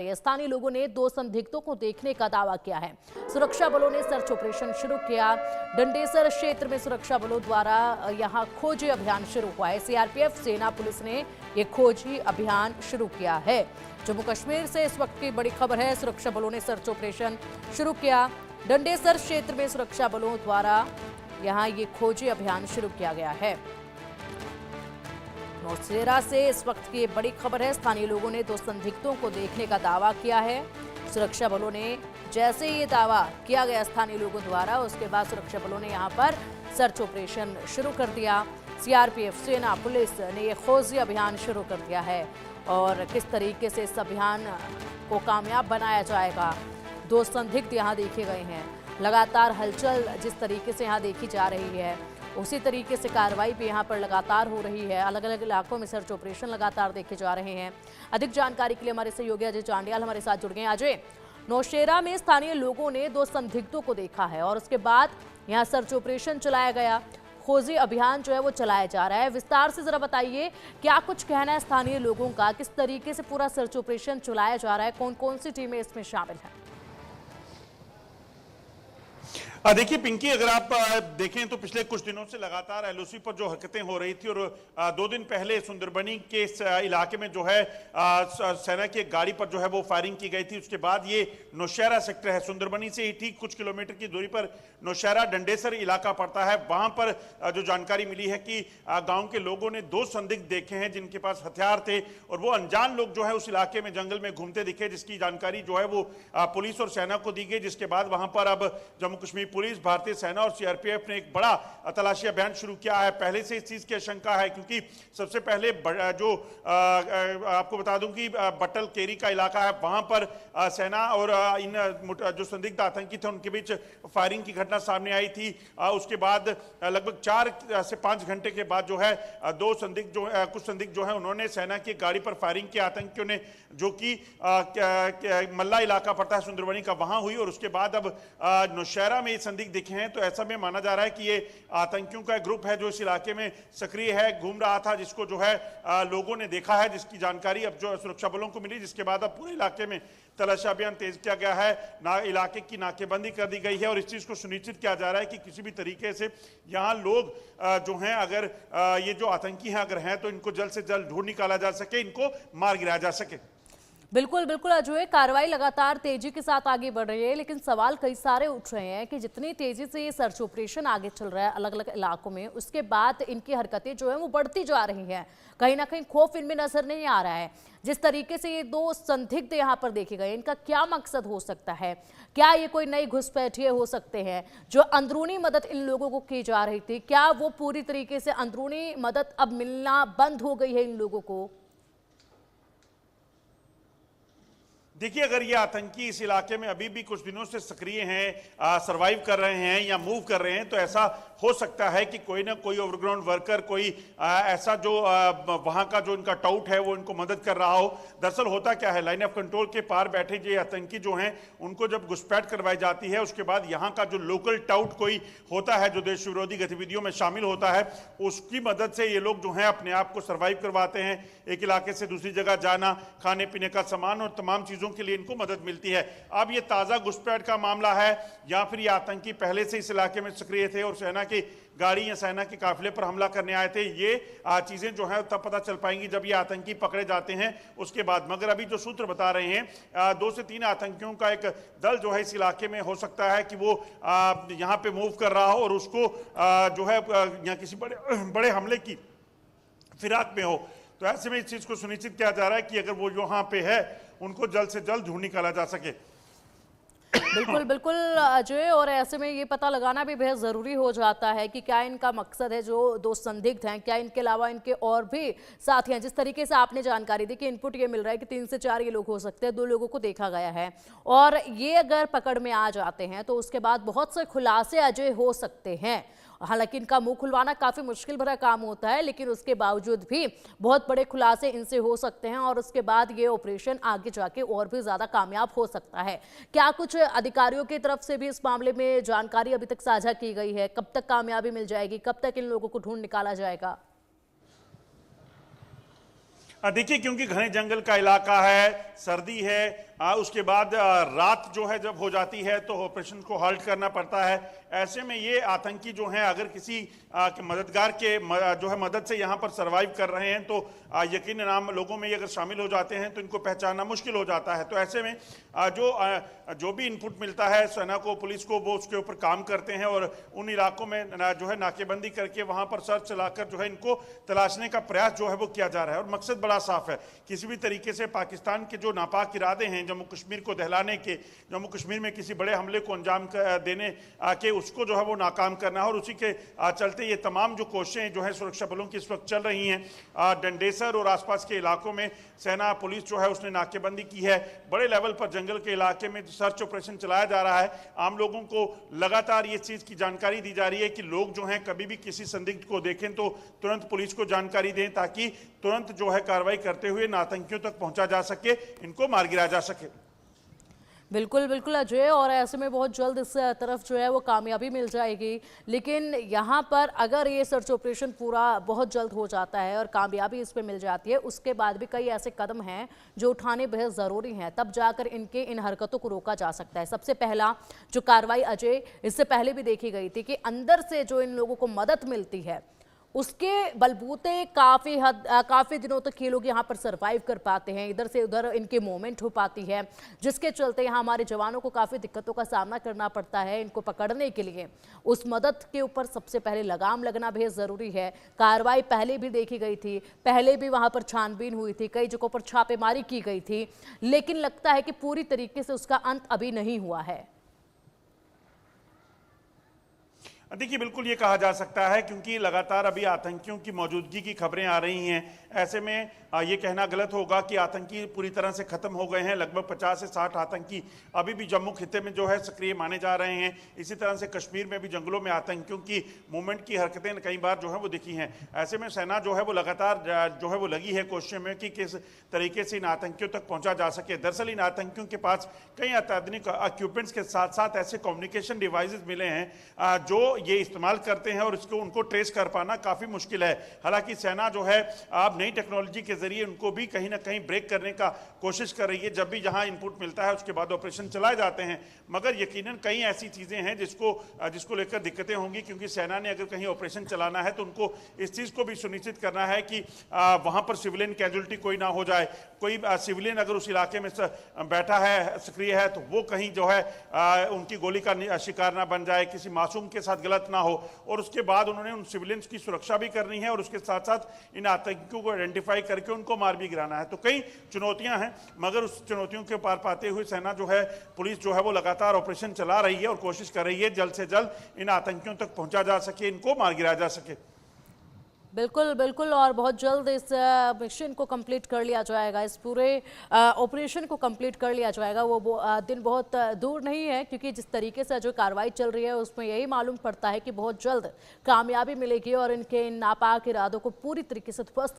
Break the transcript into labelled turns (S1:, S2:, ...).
S1: स्थानीय लोगों ने 2 संदिग्धों को देखने का दावा किया है। सुरक्षा बलों ने सर्च ऑपरेशन शुरू किया। डंडेसर क्षेत्र में सुरक्षा बलों द्वारा यहां खोजी अभियान शुरू हुआ है। सीआरपीएफ, सेना, पुलिस ने यह खोजी अभियान शुरू किया है। जम्मू कश्मीर से इस वक्त की बड़ी खबर है। सुरक्षा बलों ने सर्च ऑपरेशन शुरू किया। डंडेसर क्षेत्र में सुरक्षा बलों द्वारा यहां ये खोजी अभियान शुरू किया गया है। नौशेरा से इस वक्त की बड़ी खबर है। स्थानीय लोगों ने 2 संदिग्धों को देखने का दावा किया है। सुरक्षा बलों ने जैसे ये दावा किया गया स्थानीय लोगों द्वारा, उसके बाद सुरक्षा बलों ने यहां पर सर्च ऑपरेशन शुरू कर दिया। सीआरपीएफ, सेना, पुलिस ने ये खोजी अभियान शुरू कर दिया है और किस तरीके से इस अभियान को कामयाब बनाया जाएगा। 2 संदिग्ध यहाँ देखे गए हैं। लगातार हलचल जिस तरीके से यहाँ देखी जा रही है, उसी तरीके से कार्रवाई भी यहाँ पर लगातार हो रही है। अलग अलग इलाकों में सर्च ऑपरेशन लगातार देखे जा रहे हैं। अधिक जानकारी के लिए हमारे सहयोगी अजय चांडियाल हमारे साथ जुड़ गए हैं। अजय, नौशेरा में स्थानीय लोगों ने 2 संदिग्धों को देखा है और उसके बाद यहाँ सर्च ऑपरेशन चलाया गया। खोजी अभियान जो है वो चलाया जा रहा है। विस्तार से जरा बताइए, क्या कुछ कहना है स्थानीय लोगों का, किस तरीके से पूरा सर्च ऑपरेशन चलाया जा रहा है, कौन कौन सी टीमें इसमें शामिल हैं?
S2: देखिए पिंकी, अगर आप देखें तो पिछले कुछ दिनों से लगातार एलओसी पर जो हरकतें हो रही थी और 2 दिन पहले सुंदरबनी के इस इलाके में जो है सेना की गाड़ी पर जो है वो फायरिंग की गई थी। उसके बाद ये नौशेरा सेक्टर है, सुंदरबनी से ही ठीक कुछ किलोमीटर की दूरी पर नौशेरा डंडेसर इलाका पड़ता है। वहां पर जो जानकारी मिली है कि गाँव के लोगों ने 2 संदिग्ध देखे हैं जिनके पास हथियार थे और वो अनजान लोग जो है उस इलाके में जंगल में घूमते दिखे, जिसकी जानकारी जो है वो पुलिस और सेना को दी गई। जिसके बाद वहां पर अब जम्मू कश्मीर पुलिस, भारतीय सेना और सीआरपीएफ ने एक बड़ा तलाशी अभियान शुरू किया है। पहले से इस चीज की आशंका है क्योंकि सबसे पहले जो आपको बता दूं कि बटल केरी का इलाका है, वहां पर सेना और इन जो संदिग्ध आतंकी थे उनके बीच फायरिंग की घटना सामने आई थी। उसके बाद लगभग 4 से 5 घंटे के बाद जो है कुछ संदिग्ध जो है उन्होंने सेना की गाड़ी पर फायरिंग की। आतंकियों ने, जो कि मल्ला इलाका पड़ता है सुंदरबनी का, वहां हुई और उसके बाद अब नौशेरा में संदिग्ध दिखे हैं। तो ऐसा में माना जा रहा है कि ये आतंकियों का एक ग्रुप है जो इस इलाके में सक्रिय है, घूम रहा था, जिसको जो है लोगों ने देखा है, जिसकी जानकारी अब जो सुरक्षा बलों को मिली। जिसके बाद अब पूरे इलाके में तलाशी अभियान तेज किया गया है। इलाके की नाकेबंदी कर दी गई है और इस चीज को सुनिश्चित किया जा रहा है कि किसी भी तरीके से यहाँ लोग जो हैं, अगर ये जो आतंकी हैं अगर हैं, तो इनको जल्द से जल्द ढूंढ निकाला जा सके, इनको मार गिराया जा सके।
S1: बिल्कुल बिल्कुल अजय, कार्रवाई लगातार तेजी के साथ आगे बढ़ रही है, लेकिन सवाल कई सारे उठ रहे हैं कि जितनी तेजी से ये सर्च ऑपरेशन आगे चल रहा है अलग अलग इलाकों में, उसके बाद इनकी हरकतें जो है वो बढ़ती जा रही हैं। कहीं ना कहीं खौफ इनमें नजर नहीं आ रहा है। जिस तरीके से ये 2 संदिग्ध यहाँ पर देखे गए, इनका क्या मकसद हो सकता है? क्या ये कोई नई घुसपैठिए हो सकते हैं? जो अंदरूनी मदद इन लोगों को की जा रही थी, क्या वो पूरी तरीके से अंदरूनी मदद अब मिलना बंद हो गई है इन लोगों को?
S2: देखिए, अगर ये आतंकी इस इलाके में अभी भी कुछ दिनों से सक्रिय हैं, सरवाइव कर रहे हैं या मूव कर रहे हैं, तो ऐसा हो सकता है कि कोई ना कोई ओवरग्राउंड वर्कर, कोई ऐसा जो वहां का जो इनका टाउट है वो इनको मदद कर रहा हो। दरअसल होता क्या है, लाइन ऑफ कंट्रोल के पार बैठे जो आतंकी जो हैं, उनको जब घुसपैठ करवाई जाती है, उसके बाद यहाँ का जो लोकल टाउट कोई होता है जो देश विरोधी गतिविधियों में शामिल होता है, उसकी मदद से ये लोग जो हैं अपने आप को सर्वाइव करवाते हैं। एक इलाके से दूसरी जगह जाना, खाने पीने का सामान और तमाम चीजों के लिए इनको मदद मिलती है। अब ये ताजा घुसपैठ का मामला है या फिर ये आतंकी पहले से इस इलाके में सक्रिय थे और सेना की गाड़ी या सेना के काफिले पर हमला करने आए थे, ये चीजें जो है तब पता चल पाएंगी जब ये आतंकी पकड़े जाते हैं उसके बाद। मगर अभी जो सूत्र बता रहे हैं 2 से 3 आतंकियों का एक दल जो है इस इलाके में हो सकता है कि वो यहाँ पे मूव कर रहा हो और उसको जो है यहाँ किसी बड़े हमले की फिराक में हो। तो ऐसे में इस चीज को सुनिश्चित किया जा रहा है कि अगर वो यहाँ पे है उनको जल्द से जल्द ढूंढ निकाला जा सके।
S1: बिल्कुल बिल्कुल अजय, और ऐसे में ये पता लगाना भी बेहद ज़रूरी हो जाता है कि क्या इनका मकसद है। जो 2 संदिग्ध हैं, क्या इनके अलावा इनके और भी साथी हैं? जिस तरीके से आपने जानकारी दी कि इनपुट ये मिल रहा है कि 3 से 4 ये लोग हो सकते हैं, 2 लोगों को देखा गया है, और ये अगर पकड़ में आ जाते हैं तो उसके बाद बहुत से खुलासे अजय हो सकते हैं। हालांकि इनका मुंह खुलवाना काफी मुश्किल भरा काम होता है, लेकिन उसके बावजूद भी बहुत बड़े खुलासे इनसे हो सकते हैं और उसके बाद ये ऑपरेशन आगे जाके और भी ज्यादा कामयाब हो सकता है। क्या कुछ अधिकारियों की तरफ से भी इस मामले में जानकारी अभी तक साझा की गई है? कब तक कामयाबी मिल जाएगी? कब तक इन लोगों को ढूंढ निकाला जाएगा?
S2: देखिए, क्योंकि घने जंगल का इलाका है, सर्दी है, उसके बाद रात जो है जब हो जाती है तो ऑपरेशन को हाल्ट करना पड़ता है। ऐसे में ये आतंकी जो हैं अगर किसी के मददगार के जो है मदद से यहाँ पर सर्वाइव कर रहे हैं तो यकीनन आम लोगों में ये अगर शामिल हो जाते हैं तो इनको पहचानना मुश्किल हो जाता है। तो ऐसे में जो भी इनपुट मिलता है सेना को, पुलिस को, वो उसके ऊपर काम करते हैं और उन इलाकों में जो है नाकेबंदी करके वहाँ पर सर्च चलाकर जो है इनको तलाशने का प्रयास जो है वो किया जा रहा है। और मकसद बड़ा साफ है, किसी भी तरीके से पाकिस्तान के जो नापाक इरादे हैं जम्मू कश्मीर को दहलाने के, जम्मू कश्मीर में किसी बड़े हमले को अंजाम देने के, उसको जो है वो नाकाम करना है। और उसी के चलते ये तमाम जो कोशिशें जो है सुरक्षा बलों की इस वक्त चल रही हैं, डंडेसर और आसपास के इलाकों में सेना पुलिस जो है उसने नाकेबंदी की है। बड़े लेवल पर जंगल के इलाके में सर्च ऑपरेशन चलाया जा रहा है। आम लोगों को लगातार ये चीज़ की जानकारी दी जा रही है कि लोग जो हैं कभी भी किसी संदिग्ध को देखें तो तुरंत पुलिस को जानकारी दें ताकि तुरंत जो है कार्रवाई करते हुए आतंकियों तक पहुंचा जा सके, इनको मार गिराया जा सके।
S1: बिल्कुल बिल्कुल अजय, और ऐसे में बहुत जल्द इस तरफ जो है वो कामयाबी मिल जाएगी। लेकिन यहाँ पर अगर ये सर्च ऑपरेशन पूरा बहुत जल्द हो जाता है और कामयाबी इस पे मिल जाती है, उसके बाद भी कई ऐसे कदम हैं जो उठाने बेहद ज़रूरी हैं, तब जाकर इनके इन हरकतों को रोका जा सकता है। सबसे पहला जो कार्रवाई अजय इससे पहले भी देखी गई थी कि अंदर से जो इन लोगों को मदद मिलती है उसके बलबूते काफ़ी दिनों तक ये लोग यहाँ पर सरवाइव कर पाते हैं, इधर से उधर इनके मूवमेंट हो पाती है, जिसके चलते यहाँ हमारे जवानों को काफ़ी दिक्कतों का सामना करना पड़ता है इनको पकड़ने के लिए। उस मदद के ऊपर सबसे पहले लगाम लगना बेहद ज़रूरी है। कार्रवाई पहले भी देखी गई थी, पहले भी वहाँ पर छानबीन हुई थी, कई जगहों पर छापेमारी की गई थी, लेकिन लगता है कि पूरी तरीके से उसका अंत अभी नहीं हुआ है।
S2: देखिए बिल्कुल ये कहा जा सकता है क्योंकि लगातार अभी आतंकियों की मौजूदगी की खबरें आ रही हैं। ऐसे में ये कहना गलत होगा कि आतंकी पूरी तरह से खत्म हो गए हैं। लगभग 50 से 60 आतंकी अभी भी जम्मू खित्ते में जो है सक्रिय माने जा रहे हैं। इसी तरह से कश्मीर में भी जंगलों में आतंकियों की मूवमेंट की हरकतें कई बार जो है वो दिखी हैं। ऐसे में सेना जो है वो लगातार जो है वो लगी है कोशिश में कि किस तरीके से इन आतंकियों तक पहुंचा जा सके। दरअसल इन आतंकियों के पास कई अत्याधुनिक इक्विपमेंट्स के साथ साथ ऐसे कम्युनिकेशन डिवाइसेस मिले हैं जो ये इस्तेमाल करते हैं और इसको उनको ट्रेस कर पाना काफ़ी मुश्किल है। हालांकि सेना जो है अब नई टेक्नोलॉजी के जरिए उनको भी कहीं ना कहीं ब्रेक करने का कोशिश कर रही है। जब भी जहां इनपुट मिलता है उसके बाद ऑपरेशन चलाए जाते हैं, मगर यकीनन कई ऐसी चीज़ें हैं जिसको लेकर दिक्कतें होंगी क्योंकि सेना ने अगर कहीं ऑपरेशन चलाना है तो उनको इस चीज़ को भी सुनिश्चित करना है कि वहाँ पर सिविलियन कैजुअलिटी कोई ना हो जाए। कोई सिविलियन अगर उस इलाके में बैठा है, सक्रिय है, तो वो कहीं जो है उनकी गोली का शिकार ना बन जाए, किसी मासूम के साथ गलत ना हो। और उसके बाद उन्होंने उन सिविलियंस की सुरक्षा भी करनी है और उसके साथ साथ इन आतंकियों को आइडेंटिफाई करके उनको मार भी गिराना है। तो कई चुनौतियां हैं, मगर उस चुनौतियों के पार पाते हुए सेना जो है, पुलिस जो है वो लगातार ऑपरेशन चला रही है और कोशिश कर रही है जल्द से जल्द इन आतंकियों तक पहुंचा जा सके, इनको मार गिराया जा सके।
S1: बिल्कुल बिल्कुल, और बहुत जल्द इस मिशन को कंप्लीट कर लिया जाएगा, इस पूरे ऑपरेशन को कंप्लीट कर लिया जाएगा। वो दिन बहुत दूर नहीं है क्योंकि जिस तरीके से जो कार्रवाई चल रही है उसमें यही मालूम पड़ता है कि बहुत जल्द कामयाबी मिलेगी और इनके नापाक इरादों को पूरी तरीके से ध्वस्त